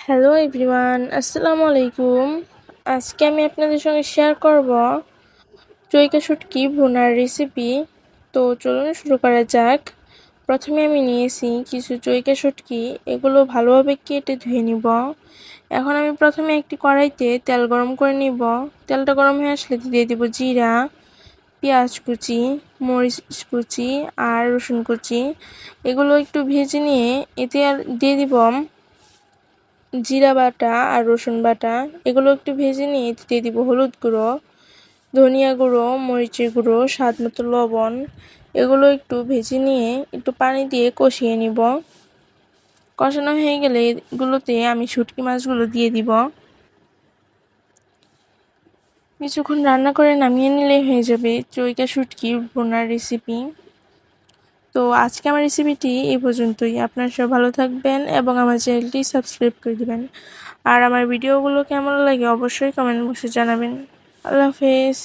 Hello everyone, আসসালামু আলাইকুম। আজকে আমি আপনাদের সঙ্গে শেয়ার করব চৈকা শুটকি ভুনার রেসিপি। তো চলুন শুরু করা যাক। প্রথমে আমি নিয়েছি কিছু চৈকা শুটকি, এগুলো ভালোভাবে কেটে ধুয়ে নিব। এখন আমি প্রথমে একটি কড়াইতে তেল গরম করে নিব। তেলটা গরম হয়ে আসলে দিয়ে দিব জিরা, পেঁয়াজ কুচি, মরিচ কুচি আর রসুন কুচি। এগুলো একটু ভেজে নিয়ে এতে আর দিয়ে দিব জিরা বাটা আর রসুন বাটা। এগুলো একটু ভেজে নিয়ে দিয়ে দিব হলুদ গুঁড়ো, ধনিয়া গুঁড়ো, মরিচের গুঁড়ো, স্বাদ মতো লবণ। এগুলো একটু ভেজে নিয়ে একটু পানি দিয়ে কষিয়ে নিব। কষানো হয়ে গেলে এগুলোতে আমি শুটকি মাছগুলো দিয়ে দিব। কিছুক্ষণ রান্না করে নামিয়ে নিলেই হয়ে যাবে চৈকা শুটকি ভুনার রেসিপি। তো আজকে আমার রেসিপিটি এই পর্যন্তই। আপনারা সব ভালো থাকবেন এবং আমার চ্যানেলটি সাবস্ক্রাইব করে দিবেন। আর আমার ভিডিওগুলো কেমন লাগে অবশ্যই কমেন্ট বক্সে জানাবেন। আল্লাহ হাফেজ।